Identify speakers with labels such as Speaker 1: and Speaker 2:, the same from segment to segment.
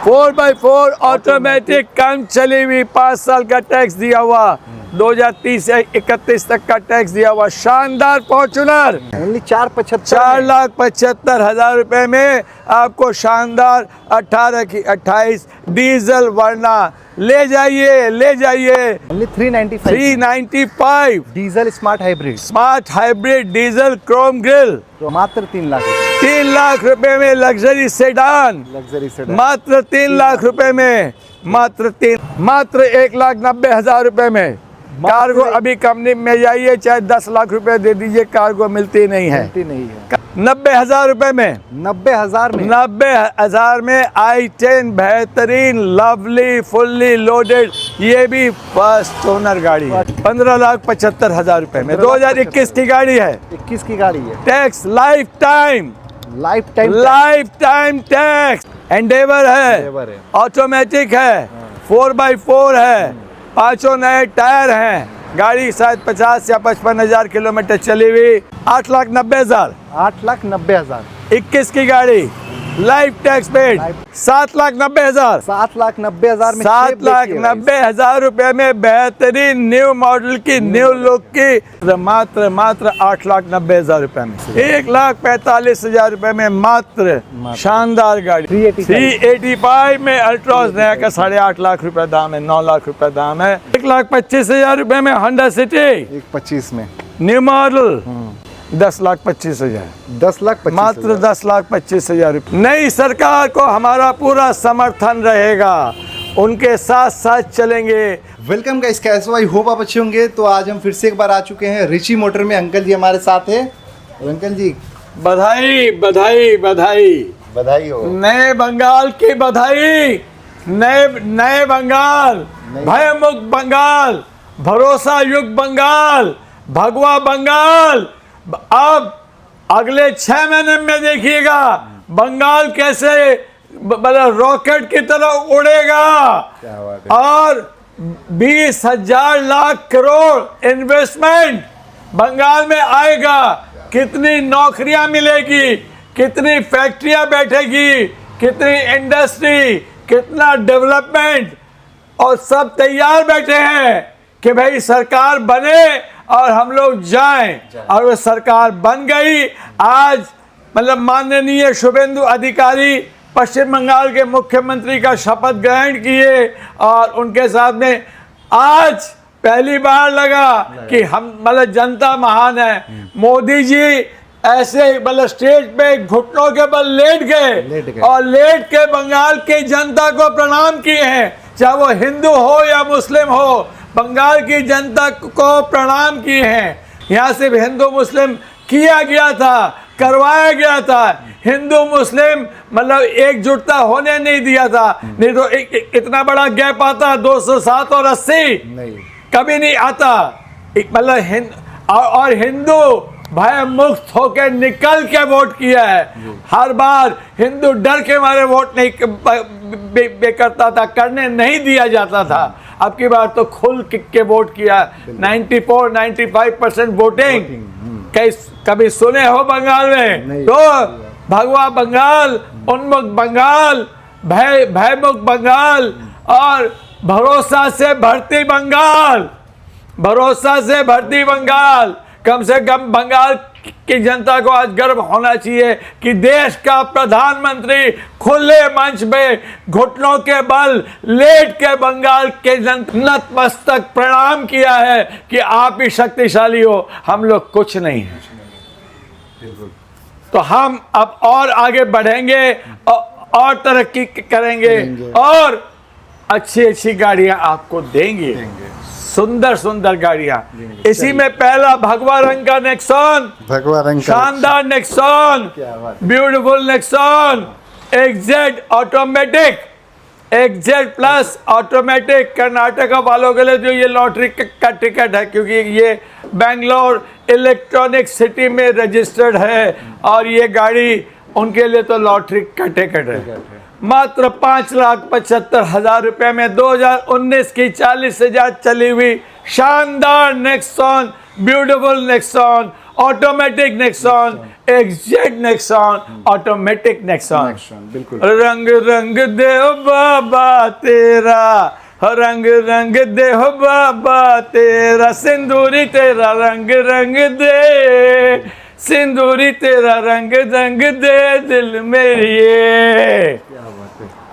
Speaker 1: 4x4 automatic कम चली हुई, 5 साल का टैक्स दिया हुआ, 2030 से 31 तक का टैक्स दिया हुआ, शानदार फॉर्च्यूनर
Speaker 2: ओनली
Speaker 1: 4,75,000 रुपए में आपको शानदार 18 की 28 डीजल वर्ना ले जाइए
Speaker 2: only 395
Speaker 1: 395
Speaker 2: diesel
Speaker 1: smart hybrid diesel Chrome grill,
Speaker 2: तो मात्र 3 लाख
Speaker 1: 3 लाख रुपए में लग्जरी सेडान,
Speaker 2: लग्जरी सेडान
Speaker 1: मात्र 3 लाख रुपए में, मात्र 1,90,000 रुपए में कार्गो। अभी कंपनी में जाइए, चाहे 10 लाख रुपए दे दीजिए, कार्गो मिलती नहीं है। 90,000 रुपए में, 90,000 में i10 बेहतरीन लवली फुल्ली लोडेड, ये भी फर्स्ट ओनर गाड़ी है, 15,75,000 रुपए में, 2021 की गाड़ी है,
Speaker 2: 21 की गाड़ी है,
Speaker 1: tax life time tax, Endeavour है, ऑटोमेटिक है, 4x4 है, 5 नए टायर हैं, गाड़ी शायद 50 या 55,000 किलोमीटर चली हुई, 8,90,000 21 की गाड़ी, लाइफ टैक्स पेड, 7,90,000
Speaker 2: 7,90,000 में
Speaker 1: 7,90,000 रुपए में बेहतरीन न्यू मॉडल की न्यू लुक की, मात्र 8,90,000 रुपए में, 1,45,000 रुपए में मात्र शानदार गाड़ी, 385 में अल्ट्रॉस नया का 8.5 लाख रुपए दाम है, 9 लाख रुपए दाम है, 1,25,000 रुपए में होंडा सिटी
Speaker 2: 1,25 में
Speaker 1: न्यू मॉडल, 10,25,000 मात्र 10,25,000 रुपये। नई सरकार को हमारा पूरा समर्थन रहेगा, उनके साथ साथ चलेंगे।
Speaker 2: वेलकम गाइस, कैसे हो? आई होप आप अच्छे होंगे। तो आज हम फिर से एक बार आ चुके हैं रिची मोटर में। अंकल जी हमारे साथ है। और अंकल जी
Speaker 1: बधाई बधाई बधाई
Speaker 2: बधाई हो,
Speaker 1: नए बंगाल की बधाई, नए बंगाल, भयमुक्त बंगाल, भरोसा युक्त बंगाल, भगवा बंगाल। अब अगले 6 महीने में देखिएगा बंगाल कैसे मतलब रॉकेट की तरह उड़ेगा।
Speaker 2: क्या बात है।
Speaker 1: और 20,000 लाख करोड़ इन्वेस्टमेंट बंगाल में आएगा, कितनी नौकरियां मिलेगी, कितनी फैक्ट्रियां बैठेगी, कितनी इंडस्ट्री, कितना डेवलपमेंट, और सब तैयार बैठे हैं कि भाई सरकार बने और हम लोग जाएं। और वो सरकार बन गई। आज मतलब माननीय शुभेंदु अधिकारी पश्चिम बंगाल के मुख्यमंत्री का शपथ ग्रहण किए, और उनके साथ में आज पहली बार लगा कि हम मतलब जनता महान है। मोदी जी ऐसे मतलब स्टेज पे घुटनों के बल लेट गए और लेट के बंगाल की जनता को प्रणाम किए हैं, चाहे वो हिंदू हो या मुस्लिम हो, बंगाल की जनता को प्रणाम किए हैं। यहाँ सिर्फ हिंदू मुस्लिम किया गया था, करवाया गया था, हिंदू मुस्लिम मतलब एकजुटता होने नहीं दिया था, नहीं तो इतना बड़ा गैप आता 207 और 80
Speaker 2: नहीं,
Speaker 1: कभी नहीं आता। मतलब और हिंदू भय मुक्त होकर निकल के वोट किया है। हर बार हिंदू डर के मारे वोट नहीं करता था, करने नहीं दिया जाता था। अब की बार तो खुल के वोट किया, 94-95% वोटिंग। कभी सुने हो बंगाल में? तो भगवा बंगाल, उन्मुक्त बंगाल, भयमुक्त बंगाल और भरोसा से भरती बंगाल, भरोसा से भरती बंगाल। कम से कम बंगाल की जनता को आज गर्व होना चाहिए कि देश का प्रधानमंत्री खुले मंच में घुटनों के बल लेट के बंगाल के नतमस्तक प्रणाम किया है कि आप ही शक्तिशाली हो, हम लोग कुछ नहीं है। तो हम अब और आगे बढ़ेंगे और तरक्की करेंगे और अच्छी अच्छी गाड़ियां आपको देंगे, सुंदर सुंदर गाड़ियां। इसी में पहला भगवा रंग का नेक्सॉन, शानदार Nexon, beautiful Nexon, XZ automatic, XZ plus automatic. Karnataka वालों के लिए जो ये लॉटरी का टिकट है, क्योंकि ये बेंगलोर इलेक्ट्रॉनिक सिटी में रजिस्टर्ड है और ये गाड़ी उनके लिए तो लॉटरी का टिकट है। मात्र 5,75,000 रुपए में 2019 की 40,000 चली हुई शानदार Nexon, beautiful Nexon, automatic Nexon, exact Nexon, automatic Nexon.
Speaker 2: Nexon, बिल्कुल।
Speaker 1: रंग रंग दे हो बाबा तेरा, रंग रंग दे हो बाबा तेरा, सिंदूरी तेरा रंग रंग दे, सिंदूरी तेरा रंग रंग दे दिल मेरी।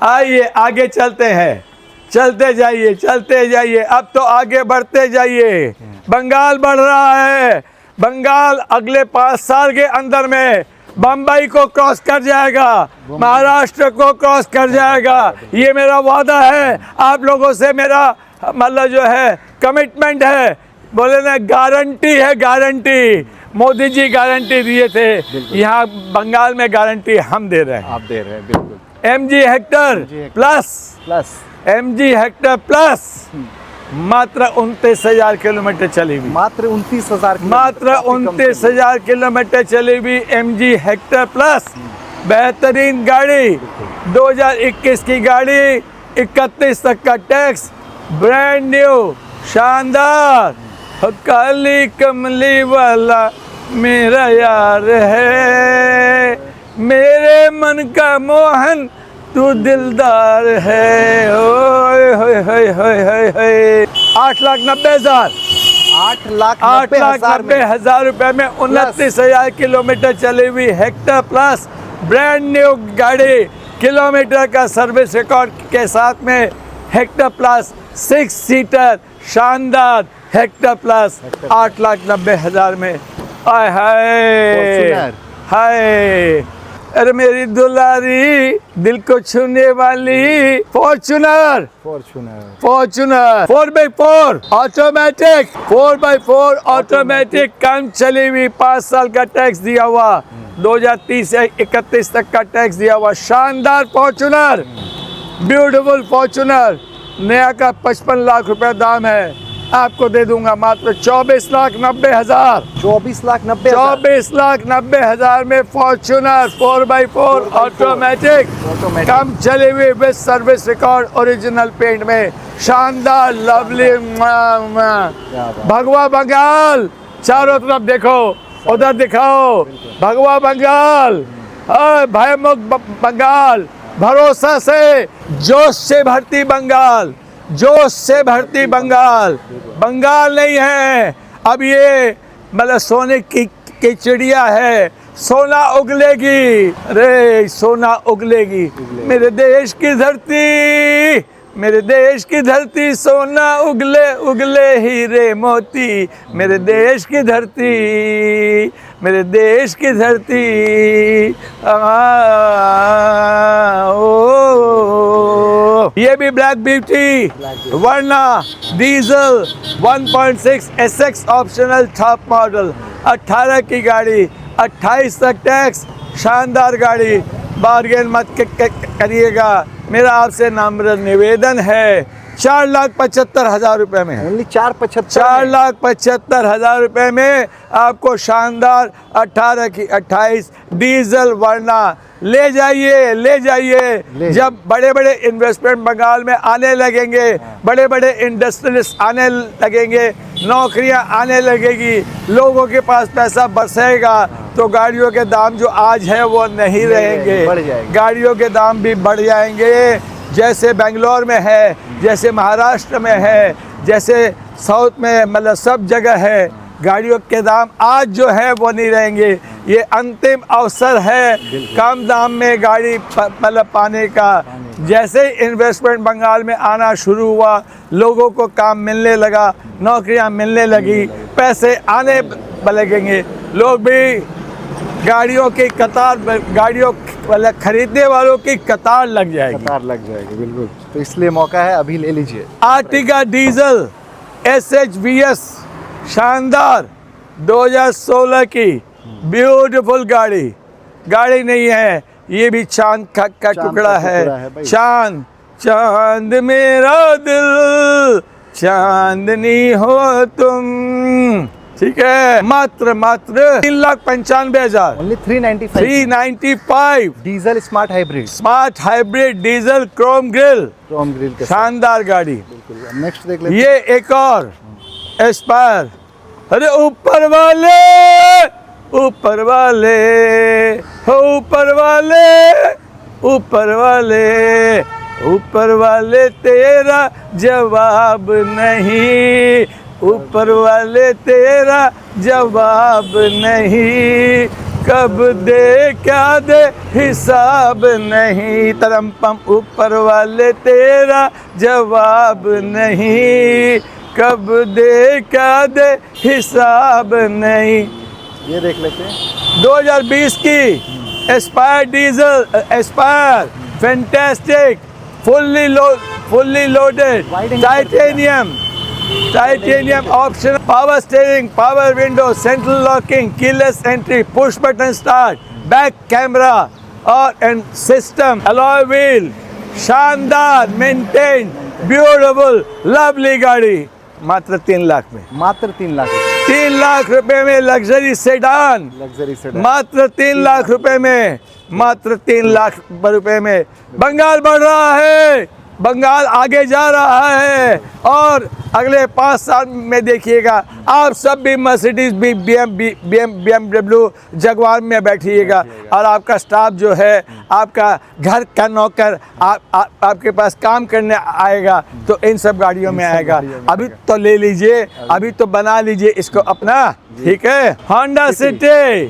Speaker 1: आइए आगे चलते हैं, चलते जाइए चलते जाइए, अब तो आगे बढ़ते जाइए। बंगाल बढ़ रहा है, बंगाल अगले 5 साल के अंदर में बम्बई को क्रॉस कर जाएगा, महाराष्ट्र को क्रॉस कर जाएगा। ये मेरा वादा है आप लोगों से, मेरा मतलब जो है कमिटमेंट है, बोले ना गारंटी है, गारंटी। मोदी जी गारंटी दिए थे, यहाँ बंगाल में गारंटी हम दे रहे हैं।
Speaker 2: आप दे रहे हैं, बिल्कुल।
Speaker 1: MG Hector plus, MG Hector plus मात्र 29,000 किलोमीटर चली हुई,
Speaker 2: मात्र 29,000,
Speaker 1: मात्र 29,000 किलोमीटर चली हुई MG हेक्टर प्लस। बेहतरीन गाड़ी, 2021 की गाड़ी, 31 तक का टैक्स, ब्रांड न्यू, शानदार। काली कमली वाला मेरा यार है, मेरे मन का मोहन तू दिलदार है। ओए होए होए होए होए होए। 8,90,000,
Speaker 2: 8,90,000
Speaker 1: रुपए में 29,000 किलोमीटर चली हुई हेक्टर प्लस, ब्रांड न्यू गाड़ी, किलोमीटर का सर्विस रिकॉर्ड के साथ में हेक्टर प्लस 6 सीटर, शानदार हेक्टर प्लस 8,90,000 में। आय हाय हाय, अरे मेरी दुलारी दिल को छूने वाली Fortuner, Fortuner 4x4 automatic, 4x4 automatic, कम चली हुई, 5 साल का टैक्स दिया हुआ, 2030 से 31 तक का टैक्स दिया हुआ, शानदार फॉर्च्यूनर, ब्यूटीफुल फॉर्च्यूनर। नया का 55 लाख रुपए दाम है, आपको दे दूंगा मात्र 24,90,000, 24,90,000 में फॉर्च्यूनर 4x4 ऑटोमेटिक, कम चले हुए with service record, original paint में, शानदार लवली। भगवा बंगाल, चारों तरफ देखो, उधर दिखाओ, भगवा बंगाल, भयमुक्त बंगाल, भरोसा से, जोश से भरती बंगाल, जोश से भरती बंगाल। बंगाल नहीं है अब ये, मतलब सोने की चिड़िया है, सोना उगलेगी, अरे सोना उगलेगी। मेरे देश की धरती, मेरे देश की धरती, सोना उगले उगले हीरे मोती, मेरे देश की धरती, मेरे देश की धरती। ये भी ब्लैक ब्यूटी, वरना diesel 1.6 SX optional top model, 18 की गाड़ी, 28 तक टैक्स, शानदार गाड़ी, बार्गेन मत करिएगा। मेरा आपसे नम्र निवेदन है, 4,75,000 रुपए में,
Speaker 2: ओनली 4,75,000,
Speaker 1: 4,75,000 रुपए में आपको शानदार 18 की 28 डीजल वरना। ले जाइए, ले जाइए। जब बड़े बड़े इन्वेस्टमेंट बंगाल में आने लगेंगे, बड़े बड़े इंडस्ट्रियलिस्ट आने लगेंगे, नौकरियां आने लगेगी, लोगों के पास पैसा बरसेगा, तो गाड़ियों के दाम जो आज है वो नहीं रहेंगे, गाड़ियों के दाम भी बढ़ जाएंगे। जैसे बेंगलोर में है, जैसे महाराष्ट्र में है, जैसे साउथ में, मतलब सब जगह है, गाड़ियों के दाम आज जो है वो नहीं रहेंगे। ये अंतिम अवसर है कम दाम में गाड़ी मतलब पाने का। जैसे ही इन्वेस्टमेंट बंगाल में आना शुरू हुआ, लोगों को काम मिलने लगा, नौकरियां मिलने लगी, पैसे आने लगेंगे, लोग भी गाड़ियों की कतार, गाड़ियों मतलब खरीदने वालों की कतार लग जाएगी,
Speaker 2: बिल्कुल। तो इसलिए मौका है, अभी ले लीजिए।
Speaker 1: आर्टिगा डीजल SHVS, शानदार 2016 की ब्यूटीफुल गाड़ी, गाड़ी नहीं है, ये भी चांद का टुकड़ा है। चांद, चांद मेरा दिल, चांदनी हो तुम, ठीक है। मात्र 3,95,000,
Speaker 2: only
Speaker 1: 395
Speaker 2: diesel smart hybrid,
Speaker 1: smart hybrid diesel Chrome grill
Speaker 2: के
Speaker 1: शानदार गाड़ी।
Speaker 2: बिल्कुल। नेक्स्ट देख लेते हैं।
Speaker 1: ये एक और एस्पायर अरे ऊपर वाले, ऊपर वाले, हो ऊपर वाले, ऊपर वाले, ऊपर वाले तेरा जवाब नहीं, ऊपर वाले तेरा जवाब नहीं, कब दे क्या दे हिसाब नहीं, तरम पम ऊपर वाले तेरा जवाब नहीं, कब दे क्या दे हिसाब नहीं।
Speaker 2: ये देख लेते हैं।
Speaker 1: 2020 की Aspire diesel, Aspire fantastic, fully loaded,
Speaker 2: Wide
Speaker 1: titanium, titanium option, power steering, power window, central locking, keyless entry, push button start, back camera और एंड सिस्टम, अलॉय व्हील, शानदार, मेंटेन, ब्यूटीफुल, लवली गाड़ी मात्र 3 लाख में,
Speaker 2: मात्र 3 लाख
Speaker 1: 3 लाख रुपए में लग्जरी सेडान,
Speaker 2: लग्जरी सेडान।
Speaker 1: मात्र 3 लाख रुपए में, मात्र 3 लाख रुपए में। बंगाल बढ़ रहा है, बंगाल आगे जा रहा है और अगले 5 साल में देखिएगा आप सब भी मर्सिडीज भी BMW जगवार में बैठिएगा और आपका स्टाफ जो है, आपका घर का नौकर आपके पास काम करने आएगा तो इन सब गाड़ियों में आएगा। अभी तो ले लीजिए, अभी तो बना लीजिए इसको अपना, ठीक है। Honda city,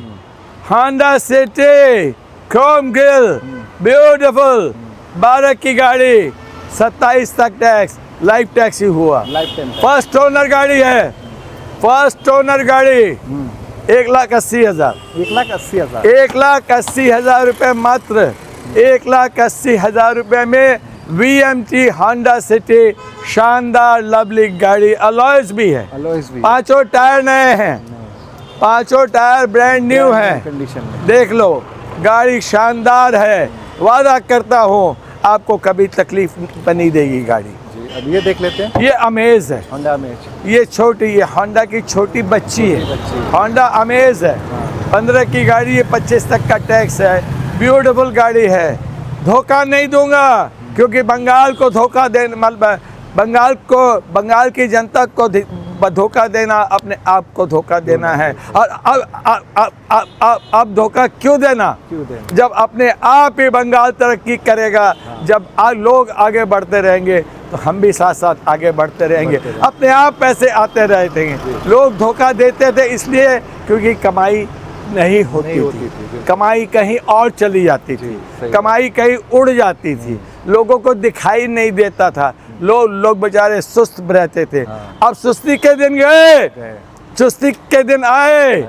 Speaker 1: Honda city, Chrome grill, beautiful, 12 की गाड़ी, 27 तक टैक्स, लाइफ टैक्स ही हुआ,
Speaker 2: लाइफ टाइम
Speaker 1: फर्स्ट ओनर गाड़ी है, फर्स्ट ओनर गाड़ी, 1,80,000,
Speaker 2: 1,80,000।
Speaker 1: 1,80,000 रुपये मात्र, 1,80,000 रुपये में VMT होंडा सिटी, शानदार लवली गाड़ी, अलॉयज भी है,
Speaker 2: अलॉयज भी
Speaker 1: 5 टायर नए हैं, 5 टायर ब्रांड न्यू हैं,
Speaker 2: कंडीशन में।
Speaker 1: देख लो गाड़ी शानदार है, वादा करता हूँ आपको कभी तकलीफ नहीं देगी गाड़ी।
Speaker 2: जी, अब ये देख लेते हैं।
Speaker 1: ये अमेज है,
Speaker 2: होंडा अमेज,
Speaker 1: ये छोटी, ये होंडा की छोटी बच्ची है,
Speaker 2: बच्ची।
Speaker 1: होंडा अमेज है, 15 की गाड़ी है, 25 तक का टैक्स है, ब्यूटीफुल गाड़ी है। धोखा नहीं दूंगा क्योंकि बंगाल को धोखा देना, बंगाल की जनता को धोखा देना अपने आप को धोखा देना है। और अब धोखा क्यों देना, जब अपने आप ही बंगाल तरक्की करेगा, जब लोग आगे बढ़ते रहेंगे तो हम भी साथ साथ आगे बढ़ते रहेंगे, अपने आप पैसे आते रहते हैं। लोग धोखा देते थे इसलिए क्योंकि कमाई नहीं होती थी, कमाई कहीं और चली जाती थी, कमाई कहीं उड़ जाती थी, लोगों को दिखाई नहीं देता था, लोग बेचारे सुस्त रहते थे। अब सुस्ती के दिन गए, चुस्ती के दिन आए,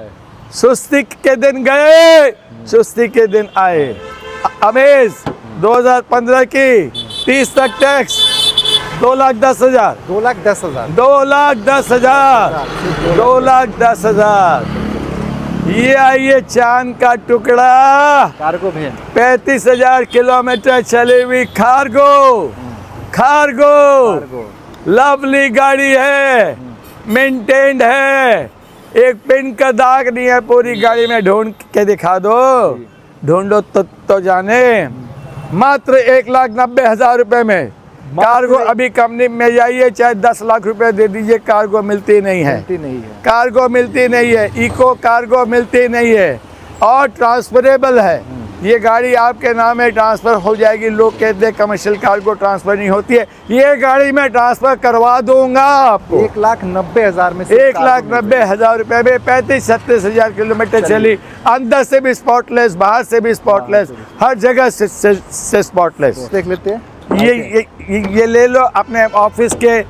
Speaker 1: सुस्ती के दिन गए, चुस्ती के दिन आए। अमेज 2015 की 30 तक टैक्स, 2,10,000,
Speaker 2: 2,10,000,
Speaker 1: 2,10,000, 2,10,000। ये आइए चांद का टुकड़ा,
Speaker 2: कार्गो वैन,
Speaker 1: 35,000 किलोमीटर चली हुई कार्गो, कार्गो लवली गाड़ी है, मेंटेन्ड है, एक पिन का दाग नहीं है पूरी गाड़ी में। ढूंढ के दिखा दो, ढूंढो तो जाने। मात्र 1,90,000 रुपए में कार्गो। अभी कंपनी में जाइए, चाहे 10 लाख रुपए दे दीजिए, कार्गो मिलती नहीं है, कार्गो मिलती नहीं है, इको कार्गो मिलती नहीं है और ट्रांसफरेबल है। ये गाड़ी आपके नाम में ट्रांसफ़र हो जाएगी। लोग कहते हैं कमर्शियल कार्गो ट्रांसफ़र नहीं होती है, ये गाड़ी मैं ट्रांसफ़र करवा दूंगा आपको।
Speaker 2: 1,90,000 में,
Speaker 1: 1,90,000 रुपये में 35-36,000 किलोमीटर चली, अंदर से भी स्पॉटलेस, बाहर से भी स्पॉटलेस, हर जगह से स्पॉटलेस।
Speaker 2: देख लेते हैं।
Speaker 1: ये ले लो अपने ऑफिस के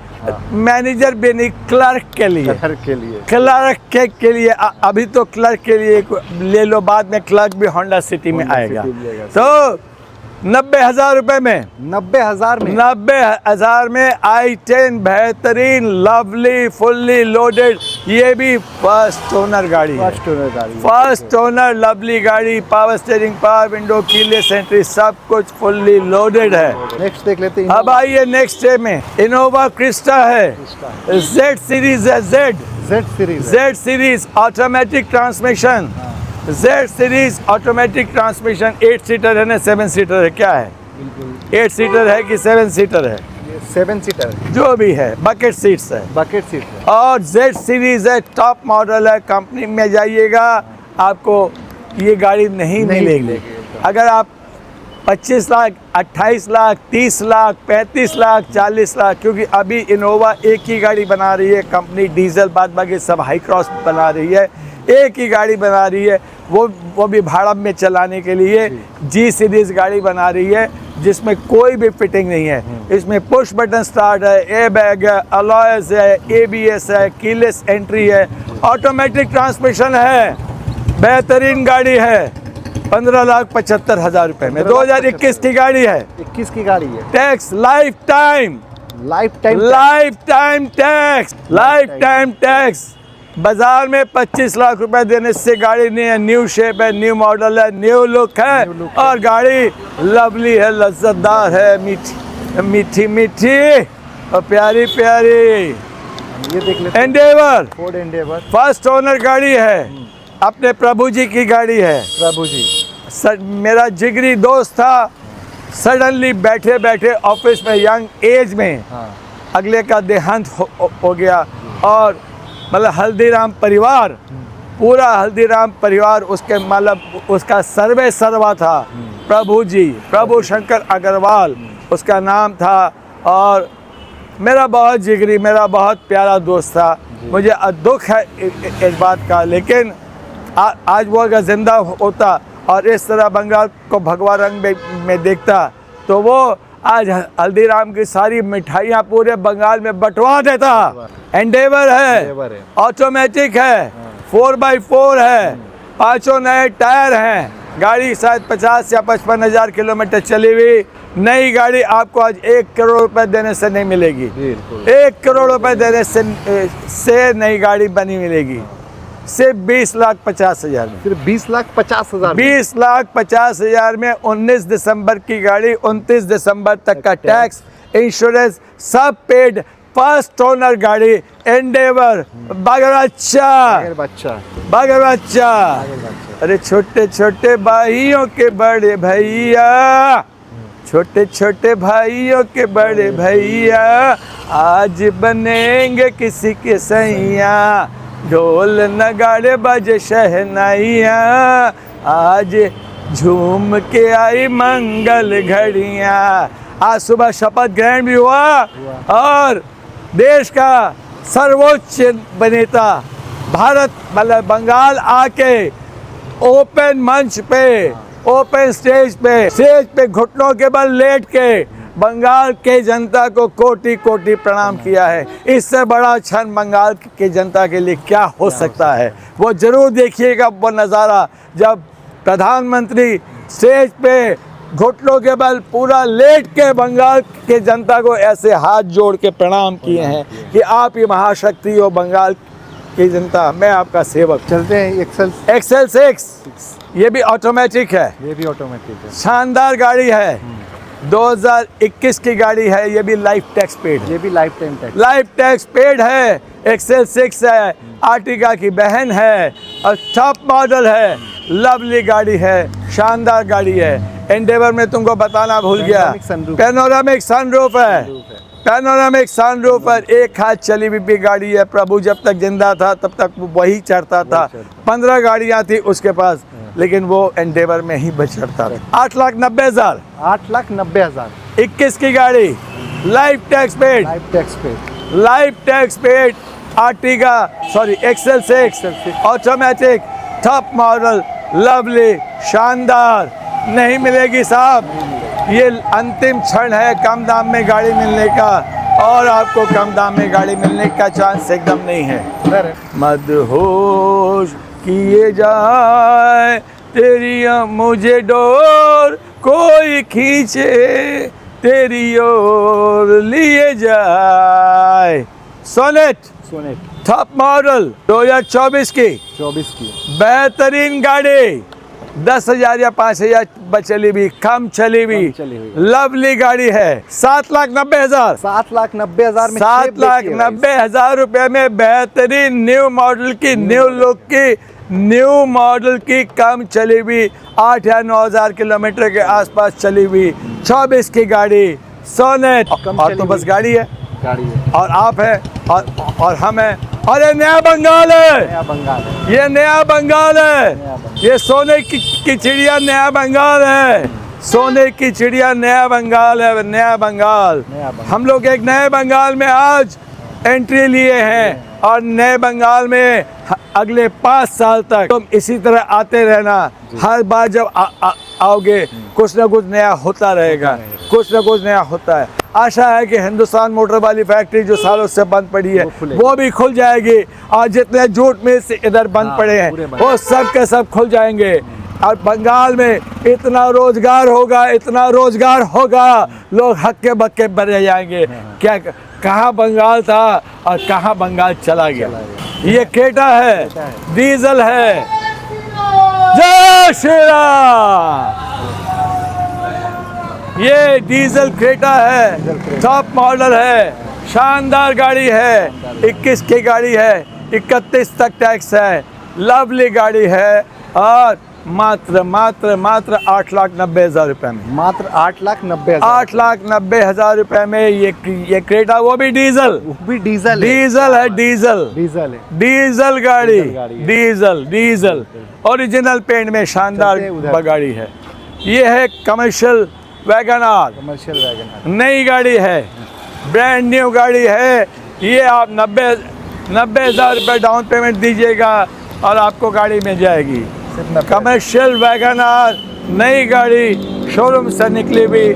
Speaker 1: मैनेजर भी नहीं, क्लर्क के लिए, क्लर्क के लिए। अभी तो क्लर्क के लिए ले लो, बाद में क्लर्क भी होंडा सिटी में आएगा। तो 90,000 रुपए में,
Speaker 2: 90,000 में,
Speaker 1: 90,000 में i10 बेहतरीन लवली फुल्ली लोडेड, ये भी फर्स्ट ओनर गाड़ी, फर्स्ट ओनर लवली गाड़ी, power steering, power window, keyless entry, सब कुछ फुल्ली लोडेड है।
Speaker 2: नेक्स्ट देख लेते हैं।
Speaker 1: अब आइए नेक्स्ट डे में इनोवा क्रिस्टा है, जेड सीरीज है, Z series automatic transmission, Z series automatic transmission. 8 seater है ना 7 सीटर है, क्या है 8 सीटर है कि 7 सीटर है?
Speaker 2: 7 सीटर
Speaker 1: जो भी है, बकेट सीट्स है
Speaker 2: बकेट सीट है।
Speaker 1: और Z सीरीज है, टॉप मॉडल है। कंपनी में जाइएगा आपको ये गाड़ी नहीं मिलेगी।
Speaker 2: मिलेगी।
Speaker 1: अगर आप 25 लाख, 28 लाख, 30 लाख, 35 लाख, 40 लाख, क्योंकि अभी इनोवा एक ही गाड़ी बना रही है कंपनी, डीजल बाद बाकी सब हाई क्रॉस बना रही है, एक ही गाड़ी बना रही है, वो भी भाड़ा में चलाने के लिए G सीरीज गाड़ी बना रही है, जिसमें कोई भी फिटिंग नहीं है। इसमें पुश बटन स्टार्ट है, एयर बैग है, अलॉयज है, ABS है, कीलेस एंट्री है, ऑटोमेटिक ट्रांसमिशन है, बेहतरीन गाड़ी है। 15,75,000 रुपए में 2021 की गाड़ी है।
Speaker 2: 21 की गाड़ी है।
Speaker 1: Tax life time tax. बाजार में 25 लाख रुपए देने से गाड़ी नहीं है, न्यू शेप है, न्यू मॉडल है, न्यू लुक है और गाड़ी लवली है, लज्जतदार है, मीठी और प्यारी।
Speaker 2: ये देख लेते हैं।
Speaker 1: Endeavour,
Speaker 2: Ford Endeavour
Speaker 1: first owner गाड़ी है, अपने प्रभु जी की गाड़ी है।
Speaker 2: प्रभु जी
Speaker 1: मेरा जिगरी दोस्त था, सडनली बैठे बैठे ऑफिस में यंग एज में अगले का देहांत हो गया और मतलब हल्दीराम परिवार, पूरा हल्दीराम परिवार उसके मतलब उसका सर्वा था। प्रभु जी, प्रभु शंकर अग्रवाल उसका नाम था और मेरा बहुत जिगरी, मेरा बहुत प्यारा दोस्त था। मुझे दुख है इस बात का, लेकिन आज वो अगर जिंदा होता और इस तरह बंगाल को भगवा रंग में देखता तो वो आज हल्दीराम की सारी मिठाइयाँ पूरे बंगाल में बंटवा देता। एंडेवर है, ऑटोमेटिक है, 4x4 है, 5 नए टायर हैं, गाड़ी शायद 50 या 55 हज़ार किलोमीटर चली हुई। नई गाड़ी आपको आज 1 करोड़ रुपए देने से नहीं मिलेगी। 1 करोड़ रुपए देने से नई गाड़ी बनी मिलेगी, सिर्फ 20,50,000 में।
Speaker 2: सिर्फ 20,50,000
Speaker 1: 20,50,000 में 19 दिसंबर की गाड़ी, 29 दिसंबर तक का टैक्स, इंश्योरेंस सब पेड, फर्स्ट ओनर गाड़ी, एंडेवर, बागर बच्चा। अरे छोटे छोटे भाइयों के बड़े भैया, छोटे छोटे भाइयों के बड़े भैया, आज बनेंगे किसी के सैया, ढोल नगाड़े बजे शहनाइया, आज झूम के आई मंगल घड़ियाँ। आज सुबह शपथ ग्रहण भी हुआ और देश का सर्वोच्च नेता भारत मतलब बंगाल आके ओपन मंच पे, ओपन स्टेज पे घुटनों के बल लेट के बंगाल के जनता को कोटि कोटि प्रणाम किया है। इससे बड़ा क्षण बंगाल के जनता के लिए क्या हो सकता है। वो जरूर देखिएगा वो नज़ारा जब प्रधानमंत्री स्टेज पे घुटनों के बल पूरा लेट के बंगाल के जनता को ऐसे हाथ जोड़ के प्रणाम किए हैं कि आप ये महाशक्ति हो बंगाल की जनता, मैं आपका सेवक।
Speaker 2: चलते हैं
Speaker 1: एक्सेल 6, ये भी ऑटोमेटिक है,
Speaker 2: ये भी ऑटोमेटिक है,
Speaker 1: शानदार गाड़ी है, 2021 की गाड़ी है, ये भी लाइफ टैक्स पेड,
Speaker 2: ये भी लाइफ
Speaker 1: टैक्स पेड है। एक्सेल 6 है, आर्टिगा की बहन है और टॉप मॉडल है, लवली गाड़ी है, शानदार गाड़ी है। एंडेवर में तुमको बताना भूल गया, पैनोरामिक सनरूफ है, पैनोरामिक सनरूफ पर एक हाथ चली हुई गाड़ी है। प्रभु जब तक जिंदा था तब तक वो वही चढ़ता था, 15 गाड़ियाँ थी उसके पास, लेकिन वो एंडेवर में ही चढ़ता था। 8,90,000,
Speaker 2: 8,90,000,
Speaker 1: 21 की गाड़ी, life tax paid, Ertiga XL 6 automatic, top model, lovely, शानदार, नहीं मिलेगी साहब। ये अंतिम क्षण है कम दाम में गाड़ी मिलने का और आपको कम दाम में गाड़ी मिलने का चांस एकदम नहीं है। मदहोश किए जाए तेरी मुझे डोर, कोई खींचे तेरी ओर लिए जाए। सोनेट टॉप मॉडल 2024 की बेहतरीन गाड़ी, 10,000 या 5,000 चली भी, कम चली भी, लवली गाड़ी है। 7,90,000,
Speaker 2: 7,90,000 में
Speaker 1: 7,90,000 रुपए में बेहतरीन न्यू मॉडल की, न्यू लुक की, न्यू मॉडल की, कम चली हुई, 8 या 9,000 किलोमीटर के आसपास चली हुई, 24 की गाड़ी,
Speaker 2: कम
Speaker 1: और
Speaker 2: चली
Speaker 1: तो बस
Speaker 2: हुई
Speaker 1: गाड़ी है
Speaker 2: गाड़ी है।
Speaker 1: और आप है और हम है और ये नया बंगाल है,
Speaker 2: नया बंगाल है।
Speaker 1: ये नया बंगाल है,
Speaker 2: नया बंगाल।
Speaker 1: ये सोने की चिड़िया नया बंगाल है, सोने की चिड़िया नया बंगाल है, नया बंगाल।
Speaker 2: नया बंगाल।
Speaker 1: हम लोग एक नए बंगाल में आज एंट्री लिए हैं और नए बंगाल में अगले 5 साल तक तुम इसी तरह आते रहना। हर बार जब आओगे कुछ ना कुछ नया होता रहेगा, कुछ ना कुछ नया होता है। आशा है कि हिंदुस्तान मोटर वाली फैक्ट्री जो सालों से बंद पड़ी है वो भी खुल जाएगी और जितने जूट मिल से इधर बंद पड़े हैं वो सब के सब खुल जाएंगे और बंगाल में इतना रोजगार होगा, इतना रोजगार होगा, लोग हक्के बक्के भरे जाएंगे। क्या कहाँ बंगाल था और कहाँ बंगाल चला गया। ये क्रेटा है, डीजल है। जय श्री राम। ये डीजल क्रेटा है, टॉप मॉडल है, शानदार गाड़ी है, 21 की गाड़ी है, 31 तक टैक्स है, लवली गाड़ी है और मात्र 8,90,000 रुपए में,
Speaker 2: मात्र 8,90,000।
Speaker 1: 8,90,000 रुपए में ये क्रेटा, वो भी डीजल,
Speaker 2: वो भी डीजल है।
Speaker 1: डीजल है, डीजल
Speaker 2: डीजल है।
Speaker 1: डीजल गाड़ी,
Speaker 2: डीजल गाड़ी है।
Speaker 1: डीजल ओरिजिनल पेंट में शानदार
Speaker 2: चलते हैं उधर।
Speaker 1: गाड़ी है। ये है commercial Wagon R,
Speaker 2: commercial Wagon
Speaker 1: नई गाड़ी है, ब्रांड न्यू गाड़ी है। ये आप 90,000 रुपये डाउन पेमेंट दीजिएगा और आपको गाड़ी मिल जाएगी। कमर्शियल वैगन आर, नई गाड़ी, शोरूम से निकली हुई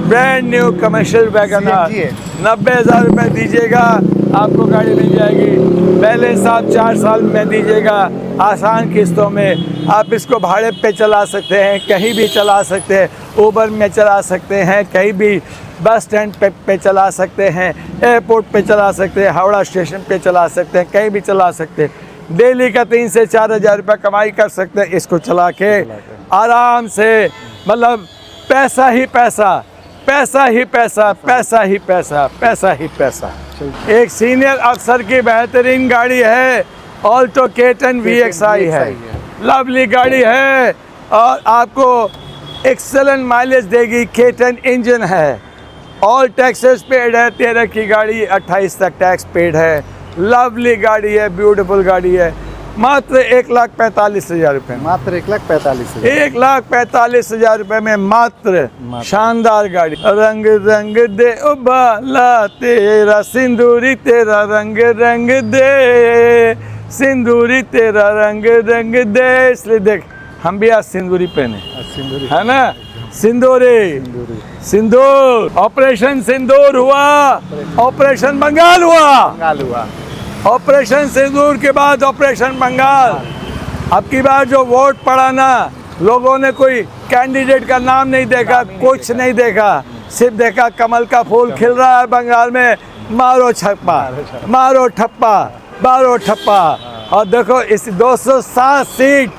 Speaker 1: brand new commercial Wagon R,
Speaker 2: CNG है।
Speaker 1: 90,000 रुपये दीजिएगा आपको गाड़ी मिल जाएगी। बैलेंस आप 4 साल में दीजिएगा आसान किस्तों में। आप इसको भाड़े पे चला सकते हैं, कहीं भी चला सकते हैं, ऊबर में चला सकते हैं, कहीं भी बस स्टैंड पे चला सकते हैं, एयरपोर्ट पे चला सकते हैं, हावड़ा स्टेशन पे चला सकते हैं, कहीं भी चला सकते हैं। डेली का 3 से 4 हज़ार रुपये कमाई कर सकते हैं इसको चला के आराम से। मतलब पैसा ही पैसा, पैसा ही पैसा, पैसा ही पैसा, पैसा ही पैसा। एक सीनियर अफसर की बेहतरीन गाड़ी है, ऑल्टो K10 VXI है, लवली गाड़ी है और आपको एक्सेलेंट माइलेज देगी। K10 इंजन है, ऑल टैक्सेस पेड है, 13 की गाड़ी 28 तक टैक्स पेड है, लवली गाड़ी है, ब्यूटीफुल गाड़ी है। मात्र 1,45,000 रुपये,
Speaker 2: मात्र 1,45,000।
Speaker 1: 1,45,000 रुपये में मात्र शानदार गाड़ी। रंग रंग दे उबाला तेरा सिंदूरी, तेरा रंग रंग दे सिंदूरी, तेरा रंग रंग दे। इसलिए देख हम भी आज सिंदूरी पहने,
Speaker 2: सिंदूरी
Speaker 1: है ना, सिंदूरी, सिंदूर। ऑपरेशन सिंदूर हुआ, ऑपरेशन बंगाल हुआ,
Speaker 2: बंगाल हुआ।
Speaker 1: ऑपरेशन सिंदूर के बाद ऑपरेशन बंगाल। अब की बार जो वोट पड़ा ना, लोगों ने कोई कैंडिडेट का नाम नहीं देखा, कुछ नहीं देखा, सिर्फ देखा कमल का फूल खिल रहा है बंगाल में, मारो छप्पा, मारो ठप्पा, मारो ठप्पा। और देखो इस 207 सीट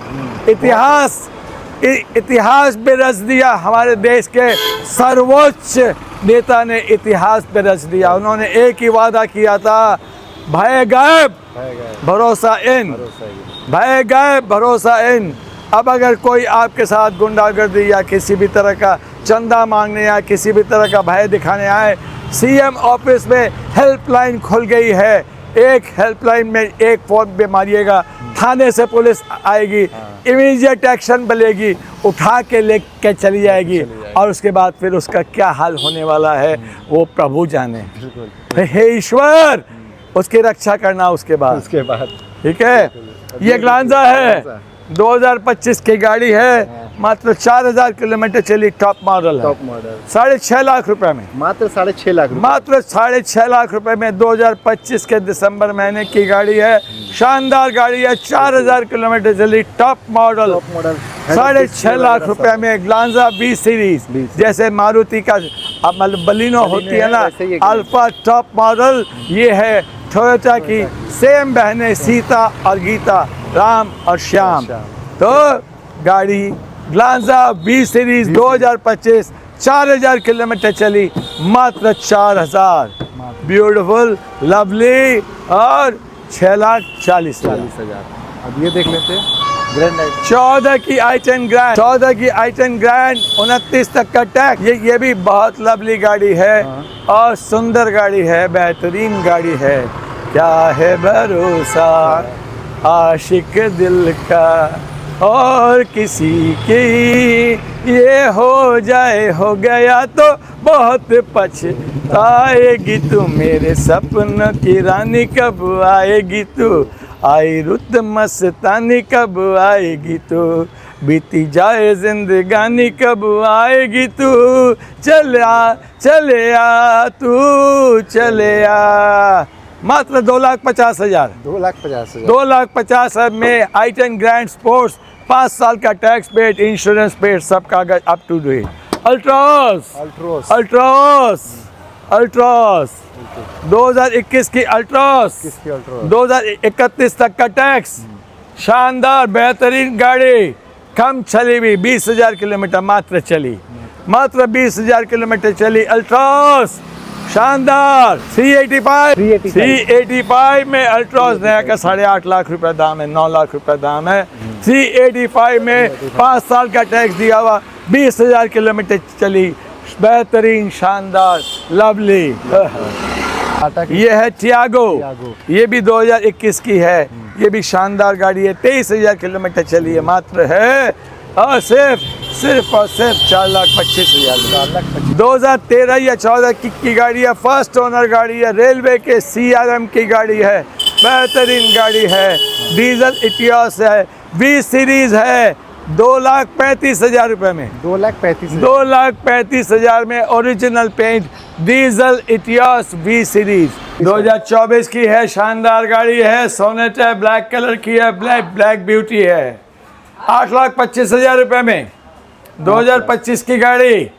Speaker 1: इतिहास पे रच दिया। हमारे देश के सर्वोच्च नेता ने इतिहास पे रच दिया। उन्होंने एक ही वादा किया था, भय गायब भरोसा इन, भय गायब भरोसा इन। अब अगर कोई आपके साथ गुंडागर्दी या किसी भी तरह का चंदा मांगने या किसी भी तरह का भय दिखाने आए, सीएम ऑफिस में हेल्पलाइन खुल गई है। एक हेल्पलाइन में एक फ़ोन पे मारिएगा, थाने से पुलिस आएगी, इमीडिएट एक्शन बनेगी, उठा के लेके चली जाएगी और उसके बाद फिर उसका क्या हाल होने वाला है वो प्रभु जाने। हे ईश्वर, उसकी रक्षा करना उसके बाद। ठीक है, ये ग्लांजा है, 2025 की गाड़ी है, मात्र 4,000 किलोमीटर चली, टॉप मॉडल है, 6.5 लाख रुपए में,
Speaker 2: मात्र 6.5 लाख,
Speaker 1: मात्र 6.5 लाख रुपए में 2025 के दिसंबर महीने की गाड़ी है। शानदार गाड़ी है, 4,000 किलोमीटर चली, टॉप मॉडल, 6.5 लाख रुपए में ग्लांजा B सीरीज। जैसे मारुति का मतलब बलिनो होती है ना, अल्फा टॉप मॉडल, ये है टोयोटा की सेम बहनें सीता और गीता, राम और श्याम। तो गाड़ी ग्लांजा B सीरीज 2025, 4,000 किलोमीटर चली, मात्र 4,000, ब्यूटीफुल, लवली और 6,40,000।
Speaker 2: अब ये देख लेते हैं। ग्रैंड आई
Speaker 1: 14 की i10 ग्रैंड, 14 की i10 ग्रैंड, 29 तक का टैक्स। ये भी बहुत लवली गाड़ी है और सुंदर गाड़ी है, बेहतरीन गाड़ी है। क्या है भरोसा आशिक दिल का और किसी की, ये हो जाए हो गया तो बहुत पछताएगी तू। मेरे सपनों की रानी कब आएगी तू, आई रुत मस्तानी कब आएगी तू, बीती जाए जिंदगानी कब आएगी तू। चले आ तू चले आ। मात्र 2,50,000,
Speaker 2: 2,50,000
Speaker 1: 2,50,000 में i10 ग्रैंड स्पोर्ट्स, 5 साल का टैक्स पेड, इंश्योरेंस पेड, सब कागज up to date. Altroz
Speaker 2: Altroz
Speaker 1: Altroz Altroz 2021 की अल्ट्रोस,
Speaker 2: किसकी अल्ट्रोस
Speaker 1: 2031 तक का टैक्स। शानदार बेहतरीन गाड़ी, कम चली हुई, 20,000 किलोमीटर मात्र चली, मात्र 20,000 किलोमीटर चली। अल्ट्रोस शानदार 385 में अल्ट्रोस नया का 8.5 लाख रुपए दाम है, 9 लाख रुपए दाम है। 385 में 5 साल का टैक्स दिया हुआ, 20,000 किलोमीटर चली, बेहतरीन शानदार लवली। ये है टियागो, ये भी 2021 की है, ये भी शानदार गाड़ी है, 23,000 किलोमीटर चली है, मात्र है और सिर्फ और सिर्फ 4,25,000। 2013 या 14 की गाड़ी है, फर्स्ट ओनर गाड़ी है, रेलवे के CRM की गाड़ी है, बेहतरीन गाड़ी है, डीजल इटियोस है, 20 सीरीज है, 2,35,000 रुपए में, 2,35,000 में original paint, diesel Etios 20 series. 2024 की है, शानदार गाड़ी है, सोनेट है, ब्लैक कलर की है, ब्लैक ब्यूटी है, 8,25,000 रुपए में। 2025 की गाड़ी,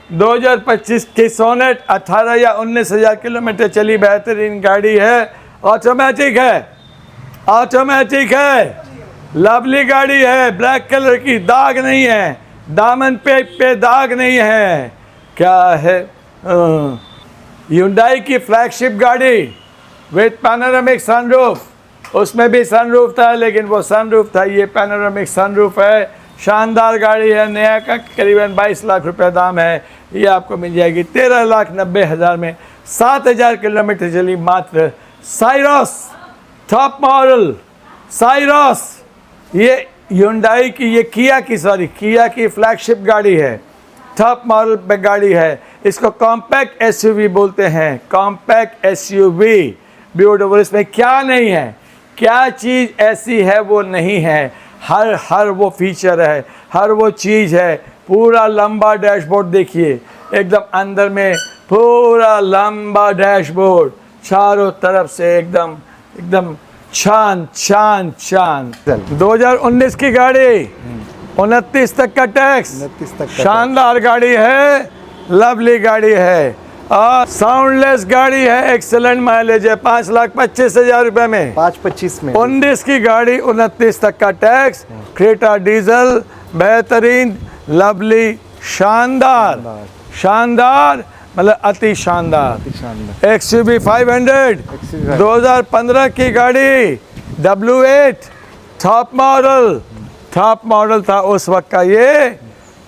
Speaker 1: 2025 की सोनेट, 18 या 19,000 किलोमीटर चली, बेहतरीन गाड़ी है, ऑटोमेटिक है, लवली गाड़ी है, ब्लैक कलर की, दाग नहीं है, दामन पे दाग नहीं है। क्या है, Hyundai की फ्लैगशिप गाड़ी विद पैनोरामिक सनरूफ, उसमें भी सनरूफ था लेकिन वो सनरूफ था, ये पैनोरामिक सनरूफ है, शानदार गाड़ी है, नया का करीबन 22 लाख रुपए दाम है। ये आपको मिल जाएगी 13,90,000 में, 7,000 किलोमीटर चली, मात्र। साइरस टॉप मॉडल, साइरस ये Hyundai की, ये किया की फ्लैगशिप गाड़ी है, टॉप मॉडल पे गाड़ी है, इसको कॉम्पैक्ट SUV बोलते हैं, कॉम्पैक्ट SUV, ब्यूटीफुल। इसमें क्या नहीं है, क्या चीज़ ऐसी है वो नहीं है, हर वो फीचर है, हर वो चीज़ है। पूरा लंबा डैशबोर्ड देखिए, एकदम अंदर में पूरा लंबा डैशबोर्ड, चारों तरफ से एकदम चांद 2019 की गाड़ी, 29 तक का टैक्स,
Speaker 2: 29 तक,
Speaker 1: शानदार गाड़ी है, लवली गाड़ी है और साउंडलेस गाड़ी है, एक्सेलेंट माइलेज है, 5,25,000 रुपए में,
Speaker 2: 5,25 में।
Speaker 1: 19 की गाड़ी, 29 तक का टैक्स, क्रेटा डीजल, बेहतरीन लवली शानदार मतलब अति शानदार। XUV 500 2015 की गाड़ी, W8 टॉप मॉडल था उस वक्त का, ये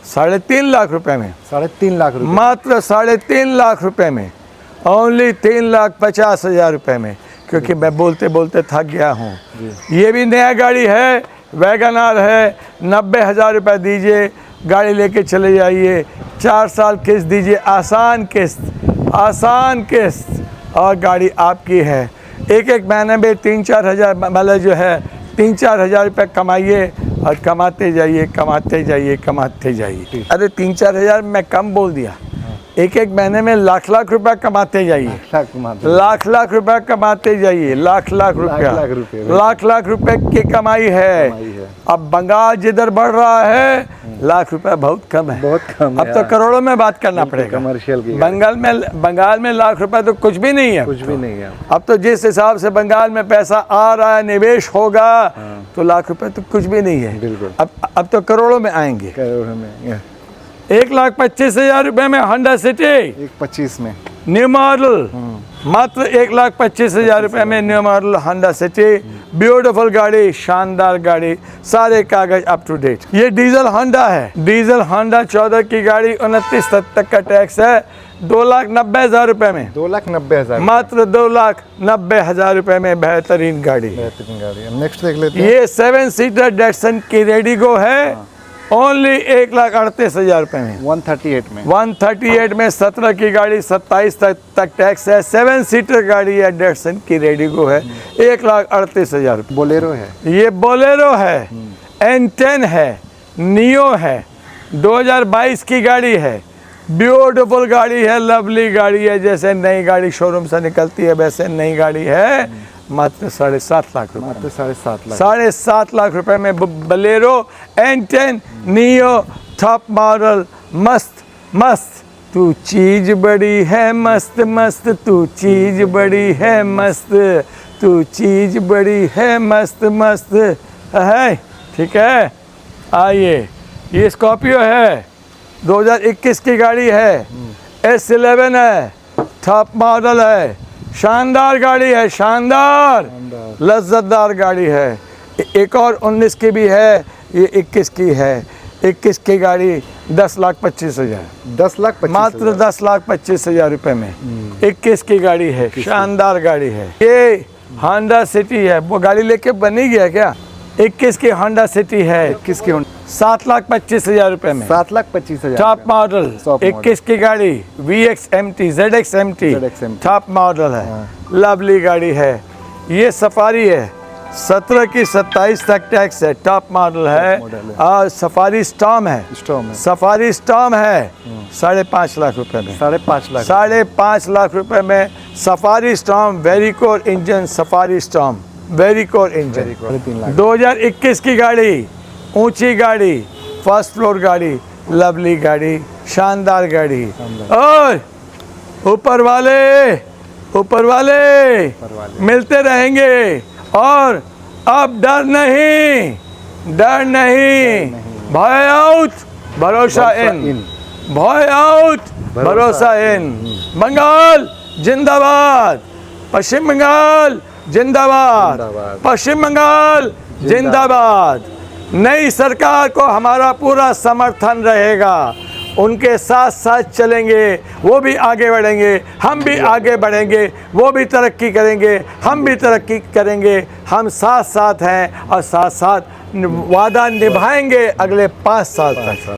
Speaker 1: 3.5 लाख रुपए में,
Speaker 2: 3.5 लाख रुपए,
Speaker 1: मात्र 3.5 लाख रुपए में, ओनली 3,50,000 रुपए में, क्योंकि मैं बोलते थक गया हूँ। ये भी नया गाड़ी है, वैगनआर है, 90,000 रुपये दीजिए, गाड़ी लेके चले जाइए, 4 साल किस्त दीजिए, आसान किस्त और गाड़ी आपकी है। एक महीने में 3-4 हज़ार मतलब जो है 3-4 हज़ार रुपये कमाइए और कमाते जाइए। अरे 3-4 हज़ार मैं कम बोल दिया, एक महीने में लाख रुपया कमाते जाइए, लाख रुपया कमाते जाइए, लाख रुपए की कमाई है। अब बंगाल जिधर बढ़ रहा है, लाख रुपया बहुत कम है, अब तो करोड़ों में बात करना पड़ेगा।
Speaker 2: कमर्शियल की
Speaker 1: बंगाल में लाख रुपया तो कुछ भी नहीं है, अब तो जिस हिसाब से बंगाल में पैसा आ रहा है, निवेश होगा, तो लाख रुपए तो कुछ भी नहीं है, अब तो करोड़ों में आएंगे। 1,25,000 रुपए में होंडा सिटी,
Speaker 2: 1,25 में
Speaker 1: न्यू मॉडल, मात्र 1,25,000 रुपए में new model Honda city, beautiful गाड़ी, शानदार गाड़ी, सारे कागज अप टू डेट। ये डीजल होंडा है, डीजल होंडा 14 की गाड़ी, 29 तक का टैक्स है, 2,90,000 रुपए में,
Speaker 2: 2,90,000
Speaker 1: मात्र 2,90,000 रुपए में बेहतरीन गाड़ी।
Speaker 2: बेहतरीन गाड़ी है। नेक्स्ट देख लेते हैं।
Speaker 1: ये 7 सीटर डेटसन की रेडिगो है, ओनली 1,38,000 रुपए में,
Speaker 2: 138 में।
Speaker 1: 138 में 17 की गाड़ी, 27 तक टैक्स है, 7 सीटर गाड़ी है, डेटसन की रेडिगो है, 1,38,000 रुपए।
Speaker 2: बोलेरो है।
Speaker 1: ये बोलेरो है, N10 है, नियो है, 2022 की गाड़ी है, ब्यूटीफुल गाड़ी है, लवली गाड़ी है, जैसे नई गाड़ी शोरूम से निकलती है वैसे नई गाड़ी है, मात्र 7.5 लाख रुपए,
Speaker 2: मात्र 7.5 लाख।
Speaker 1: 7.5 लाख रुपए में Bolero N10 neo top model, मस्त मस्त। तू चीज बड़ी है मस्त मस्त, तू चीज बड़ी है मस्त, तू चीज बड़ी है मस्त मस्त है। ठीक है, आइए, ये स्कॉर्पियो है, 2021 की गाड़ी है, S11 है, टॉप मॉडल है, शानदार गाड़ी है, शानदार लज्जतदार गाड़ी है। एक और 19 की भी है, ये 21 की है, 21 की गाड़ी 10,25,000,
Speaker 2: 10,25,000
Speaker 1: मात्र 10,25,000 रुपए में 21 की गाड़ी है, शानदार गाड़ी है। ये होंडा सिटी है, वो गाड़ी लेके बनी गया क्या? 21 की होंडा सिटी है,
Speaker 2: किसके?
Speaker 1: 7,25,000 रुपए में,
Speaker 2: 7,25,000
Speaker 1: टॉप मॉडल, 21 की गाड़ी, VXMT ZXMT टॉप मॉडल है, लवली गाड़ी है। ये सफारी है, 17 की 27 तक टैक्स है, टॉप मॉडल है, और सफारी स्टॉर्म है, सफारी स्टॉर्म है, 5.5 लाख रुपए में,
Speaker 2: 5.5 लाख,
Speaker 1: 5.5 लाख रुपए में Safari Storm, Varicor engine, Safari Storm, Varicor engine, 2021 की गाड़ी, ऊंची गाड़ी, फर्स्ट फ्लोर गाड़ी, लवली गाड़ी, शानदार गाड़ी। और ऊपर वाले मिलते रहेंगे, और अब डर नहीं, भय आउट भरोसा इन, भय आउट भरोसा इन। बंगाल जिंदाबाद, पश्चिम बंगाल जिंदाबाद, पश्चिम बंगाल जिंदाबाद। नई सरकार को हमारा पूरा समर्थन रहेगा, उनके साथ साथ चलेंगे, वो भी आगे बढ़ेंगे, हम भी आगे बढ़ेंगे, वो भी तरक्की करेंगे, हम भी तरक्की करेंगे, हम साथ साथ हैं और साथ साथ वादा निभाएंगे अगले 5 साल तक।